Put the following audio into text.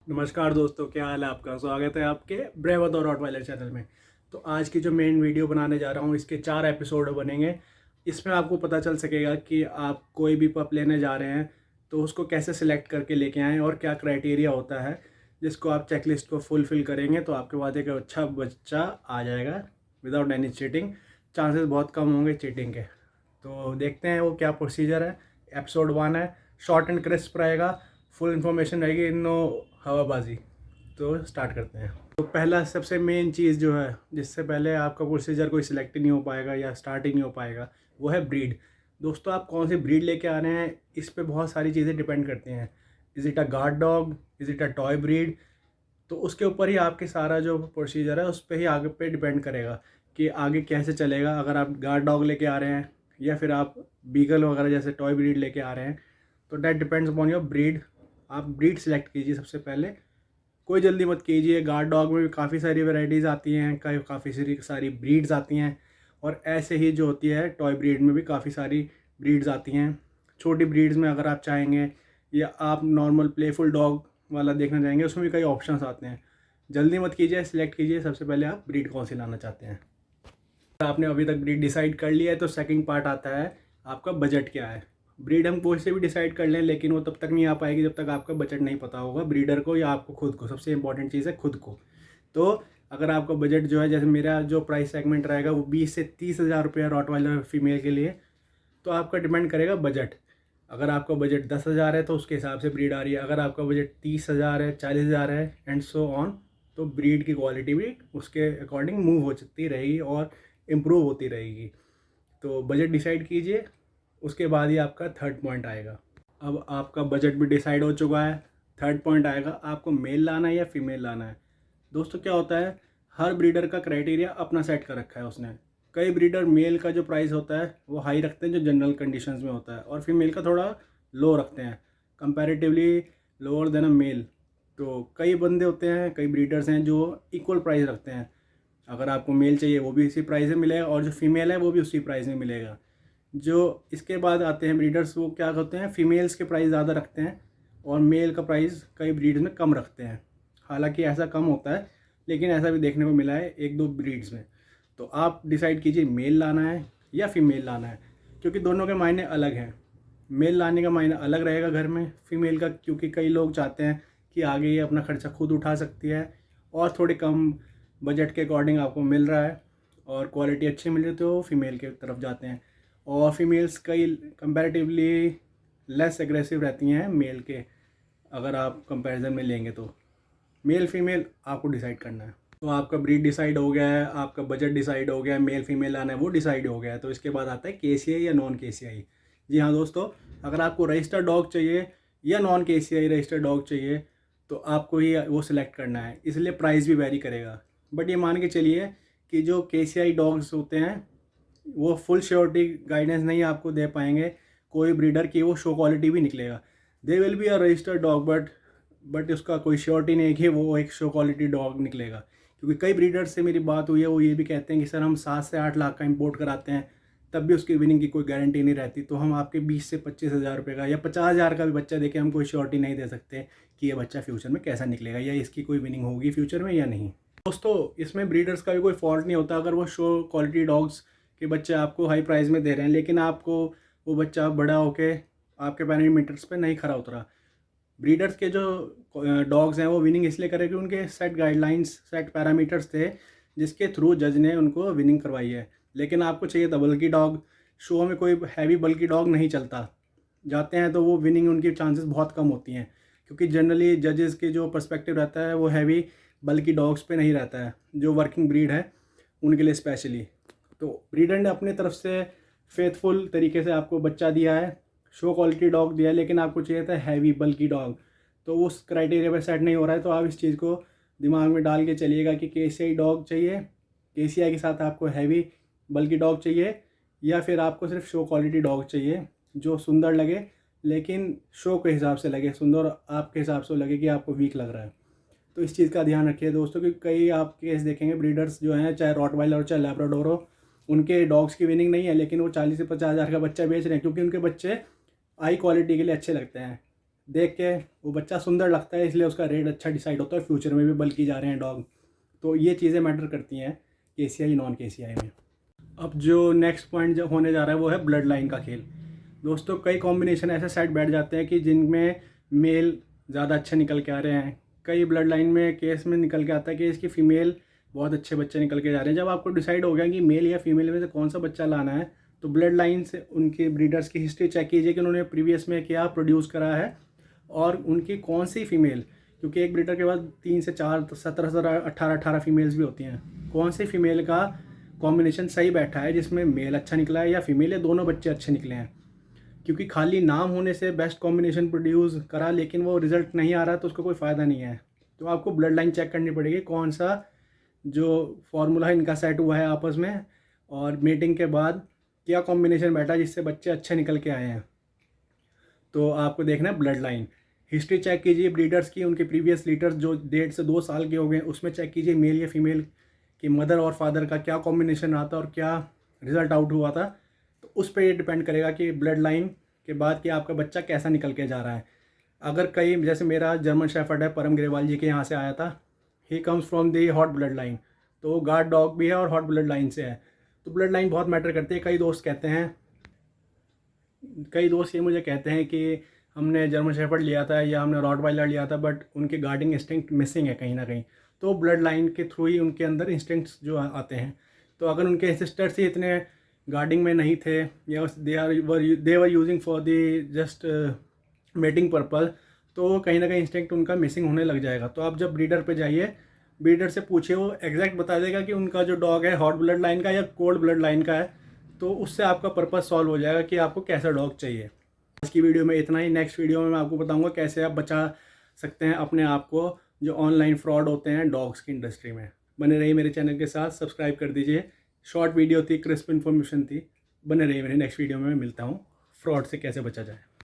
नमस्कार दोस्तों, क्या हाल है आपका। स्वागत है आपके ब्रेवत और रॉटवाइलर चैनल में। तो आज की जो मेन वीडियो बनाने जा रहा हूँ, इसके 4 एपिसोड बनेंगे। इसमें आपको पता चल सकेगा कि आप कोई भी पप लेने जा रहे हैं तो उसको कैसे सिलेक्ट करके लेके आएँ और क्या क्राइटेरिया होता है जिसको आप चेकलिस्ट को फुलफ़िल करेंगे तो आपके पास एक अच्छा बच्चा आ जाएगा विदाउट एनी चीटिंग। चांसेस बहुत कम होंगे चीटिंग के। तो देखते हैं वो क्या प्रोसीजर है। एपिसोड 1 है, शॉर्ट एंड क्रिस्प रहेगा, फुल इन्फॉर्मेशन रहेगी, नो हवाबाजी। तो स्टार्ट करते हैं। तो पहला सबसे मेन चीज़ जो है, जिससे पहले आपका प्रोसीजर कोई सिलेक्ट ही नहीं हो पाएगा या स्टार्ट ही नहीं हो पाएगा, वो है ब्रीड। दोस्तों, आप कौन सी ब्रीड लेके आ रहे हैं इस पे बहुत सारी चीज़ें डिपेंड करती हैं। Is it a guard dog, is it a toy breed. तो उसके ऊपर ही आपके सारा जो प्रोसीजर है उस पर ही आगे पे डिपेंड करेगा कि आगे कैसे चलेगा। अगर आप गार्ड डॉग लेके आ रहे हैं या फिर आप बीगल वगैरह जैसे टॉय ब्रीड लेके आ रहे हैं, तो that depends upon your breed. आप ब्रीड सेलेक्ट कीजिए सबसे पहले। कोई जल्दी मत कीजिए। गार्ड डॉग में भी काफ़ी सारी वैरायटीज़ आती हैं, काफ़ी सारी ब्रीड्स आती हैं। और ऐसे ही जो होती है टॉय ब्रीड में भी काफ़ी सारी ब्रीड्स आती हैं। छोटी ब्रीड्स में अगर आप चाहेंगे या आप नॉर्मल प्लेफुल डॉग वाला देखना चाहेंगे, उसमें भी कई ऑप्शंस आते हैं। जल्दी मत कीजिए, सिलेक्ट कीजिए सबसे पहले आप ब्रीड कौन सी लाना चाहते हैं। अगर आपने अभी तक ब्रीड डिसाइड कर लिया है तो सेकंड पार्ट आता है आपका बजट क्या है। ब्रीड हम कोई से भी डिसाइड कर लें, लेकिन वो तब तक नहीं आ पाएगी जब तक आपका बजट नहीं पता होगा ब्रीडर को या आपको खुद को। सबसे इंपॉर्टेंट चीज़ है खुद को। तो अगर आपका बजट जो है, जैसे मेरा जो प्राइस सेगमेंट रहेगा वो 20 से 30 हज़ार रुपया रॉटवाइलर फीमेल के लिए, तो आपका डिपेंड करेगा बजट। अगर आपका बजट 10 हज़ार है तो उसके हिसाब से ब्रीड आ रही है। अगर आपका बजट 30 हज़ार है, 40 हज़ार है एंड सो ऑन, तो ब्रीड की क्वालिटी भी उसके अकॉर्डिंग मूव होती रहेगी और इम्प्रूव होती रहेगी। तो बजट डिसाइड कीजिए, उसके बाद ही आपका थर्ड पॉइंट आएगा। अब आपका बजट भी डिसाइड हो चुका है, थर्ड पॉइंट आएगा आपको मेल लाना है या फीमेल लाना है। दोस्तों, क्या होता है, हर ब्रीडर का क्राइटेरिया अपना सेट कर रखा है उसने। कई ब्रीडर मेल का जो प्राइस होता है वो हाई रखते हैं जो जनरल कंडीशंस में होता है, और फीमेल का थोड़ा लो रखते हैं, कंपैरेटिवली लोअर देन अ मेल। तो कई बंदे होते हैं, कई ब्रीडर्स हैं जो इक्वल प्राइस रखते हैं। अगर आपको मेल चाहिए वो भी इसी प्राइस में मिलेगा और जो फीमेल है वो भी उसी प्राइस में मिलेगा। जो इसके बाद आते हैं ब्रीडर्स, वो क्या करते हैं, फीमेल्स के प्राइस ज़्यादा रखते हैं और मेल का प्राइस कई ब्रीड्स में कम रखते हैं। हालांकि ऐसा कम होता है, लेकिन ऐसा भी देखने को मिला है एक दो ब्रीड्स में। तो आप डिसाइड कीजिए मेल लाना है या फीमेल लाना है, क्योंकि दोनों के मायने अलग हैं। मेल लाने का मायने अलग रहेगा घर में, फीमेल का क्योंकि कई लोग चाहते हैं कि आगे ये अपना खर्चा खुद उठा सकती है और थोड़े कम बजट के अकॉर्डिंग आपको मिल रहा है और क्वालिटी अच्छी मिल रही है, तो फीमेल की तरफ जाते हैं। और फीमेल्स कई कंपैरेटिवली लेस एग्रेसिव रहती हैं मेल के, अगर आप कंपैरिजन में लेंगे तो। मेल फीमेल आपको डिसाइड करना है। तो आपका ब्रीड डिसाइड हो गया है, आपका बजट डिसाइड हो गया है, मेल फीमेल आना है वो डिसाइड हो गया है। तो इसके बाद आता है केसीआई या नॉन केसीआई। जी हाँ दोस्तों, अगर आपको रजिस्टर्ड डॉग चाहिए या नॉन केसीआई रजिस्टर्ड डॉग चाहिए तो आपको ही वो सिलेक्ट करना है, इसलिए प्राइस भी वेरी करेगा। बट ये मान के चलिए कि जो केसीआई डॉग्स होते हैं वो फुल श्योरिटी गाइडेंस नहीं आपको दे पाएंगे कोई ब्रीडर की वो शो क्वालिटी भी निकलेगा। They will be a registered dog, but उसका कोई श्योरिटी नहीं है कि वो एक शो क्वालिटी डॉग निकलेगा। क्योंकि कई ब्रीडर्स से मेरी बात हुई है, वो ये भी कहते हैं कि सर हम 7 से 8 लाख का इंपोर्ट कराते हैं तब भी उसकी विनिंग की कोई गारंटी नहीं रहती, तो हम आपके 20 से 25 हज़ार रुपये का या 50 हज़ार का भी बच्चा देके हम कोई श्योरिटी नहीं दे सकते कि ये बच्चा फ्यूचर में कैसा निकलेगा या इसकी कोई विनिंग होगी फ्यूचर में या नहीं। दोस्तों, इसमें ब्रीडर्स का भी कोई फॉल्ट नहीं होता अगर वो शो क्वालिटी डॉग्स के बच्चे आपको हाई प्राइस में दे रहे हैं, लेकिन आपको वो बच्चा बड़ा होके आपके पैरामीटर्स पे नहीं खरा उतरा। ब्रीडर्स के जो डॉग्स हैं वो विनिंग इसलिए करे कि उनके सेट गाइडलाइंस, सेट पैरामीटर्स थे जिसके थ्रू जज ने उनको विनिंग करवाई है। लेकिन आपको चाहिए था बल्कि डॉग, शो में कोई हैवी बल्कि डॉग नहीं चलता। जाते हैं तो वो विनिंग उनकी चांसेस बहुत कम होती हैं, क्योंकि जनरली जजेस के जो पर्सपेक्टिव रहता है वो हैवी बल्कि डॉग्स पे नहीं रहता है, जो वर्किंग ब्रीड है उनके लिए स्पेशली। तो ब्रीडर ने अपनी तरफ से फेथफुल तरीके से आपको बच्चा दिया है, शो क्वालिटी डॉग दिया है, लेकिन आपको चाहिए था हैवी बल्कि डॉग, तो उस क्राइटेरिया पर सेट नहीं हो रहा है। तो आप इस चीज़ को दिमाग में डाल के चलिएगा कि केसीआई डॉग चाहिए, केसीआई के साथ आपको हैवी बल्कि डॉग चाहिए, या फिर आपको सिर्फ शो क्वालिटी डॉग चाहिए जो सुंदर लगे लेकिन शो के हिसाब से लगे सुंदर, आपके हिसाब से लगे कि आपको वीक लग रहा है। तो इस चीज़ का ध्यान रखिए दोस्तों, कि कई आप केस देखेंगे ब्रीडर्स जो हैं, चाहे रॉटवाइलर हो चाहे लैब्राडोर हो, उनके डॉग्स की विनिंग नहीं है लेकिन वो 40 से 50 हज़ार का बच्चा बेच रहे हैं क्योंकि उनके बच्चे हाई क्वालिटी के लिए अच्छे लगते हैं। देख के वो बच्चा सुंदर लगता है, इसलिए उसका रेट अच्छा डिसाइड होता है। फ्यूचर में भी बल्कि जा रहे हैं डॉग, तो ये चीज़ें मैटर करती हैं केसीआई नॉन केसीआई में। अब जो नेक्स्ट पॉइंट जो होने जा रहा है वो है ब्लड लाइन का खेल। दोस्तों कई कॉम्बिनेशन ऐसे साइड बैठ जाते हैं कि जिनमें मेल ज़्यादा अच्छे निकल के आ रहे हैं। कई ब्लड लाइन में केस में निकल के आता है कि इसकी फ़ीमेल बहुत अच्छे बच्चे निकल के जा रहे हैं। जब आपको डिसाइड हो गया कि मेल या फीमेल में से कौन सा बच्चा लाना है, तो ब्लड लाइन से उनके ब्रीडर्स की हिस्ट्री चेक कीजिए कि उन्होंने प्रीवियस में क्या प्रोड्यूस करा है और उनकी कौन सी फ़ीमेल, क्योंकि एक ब्रीडर के बाद 3 से 4 17 18 फीमेल्स भी होती हैं। कौन सी फीमेल का कॉम्बिनेशन सही बैठा है, जिसमें मेल अच्छा निकला है या फीमेल, या दोनों बच्चे अच्छे निकले हैं। क्योंकि खाली नाम होने से बेस्ट कॉम्बिनेशन प्रोड्यूस करा लेकिन वो रिज़ल्ट नहीं आ रहा तो उसका कोई फ़ायदा नहीं है। तो आपको ब्लड लाइन चेक करनी पड़ेगी कौन सा जो फार्मूला इनका सेट हुआ है आपस में, और मीटिंग के बाद क्या कॉम्बिनेशन बैठा जिससे बच्चे अच्छे निकल के आए हैं। तो आपको देखना है ब्लड लाइन, हिस्ट्री चेक कीजिए ब्रीडर्स की, उनके प्रीवियस लीडर्स जो 1.5 से 2 साल के हो गए उसमें चेक कीजिए मेल या फीमेल कि मदर और फादर का क्या कॉम्बिनेशन रहा था और क्या रिज़ल्ट आउट हुआ था। तो उस पर ये डिपेंड करेगा कि ब्लड लाइन के बाद कि आपका बच्चा कैसा निकल के जा रहा है। अगर कई, जैसे मेरा जर्मन शेफर्ड है परम ग्रेवाल जी के यहाँ से आया था, he comes from the hot blood line, तो वो गार्ड डॉग भी है और हॉट ब्लड लाइन से है। तो ब्लड लाइन बहुत मैटर करती है। कई दोस्त ये मुझे कहते हैं कि हमने जर्मन शेफर्ड लिया था या हमने रॉटवाइलर लिया था बट उनके गार्डिंग इंस्टिंक्ट मिसिंग है कहीं ना कहीं। तो ब्लड लाइन के थ्रू ही उनके अंदर इंस्टिंक्ट्स जो आते हैं। तो अगर उनके सिस्टर्स ही इतने गार्डिंग में नहीं थे या they were using for the just mating purple, तो कहीं ना कहीं इंस्टिंक्ट उनका मिसिंग होने लग जाएगा। तो आप जब ब्रीडर पे जाइए, ब्रीडर से पूछिए, वो एग्जैक्ट बता देगा कि उनका जो डॉग है हॉट ब्लड लाइन का या कोल्ड ब्लड लाइन का है। तो उससे आपका पर्पस सॉल्व हो जाएगा कि आपको कैसा डॉग चाहिए। आज की वीडियो में इतना ही। नेक्स्ट वीडियो में मैं आपको बताऊंगा कैसे आप बचा सकते हैं अपने आप को जो ऑनलाइन फ्रॉड होते हैं डॉग्स की इंडस्ट्री में। बने रहिए मेरे चैनल के साथ, सब्सक्राइब कर दीजिए। शॉर्ट वीडियो थी, क्रिस्प इन्फॉर्मेशन थी। बने रहिए मेरे नेक्स्ट वीडियो में। मैं मिलता हूँ फ्रॉड से कैसे बचा जाए।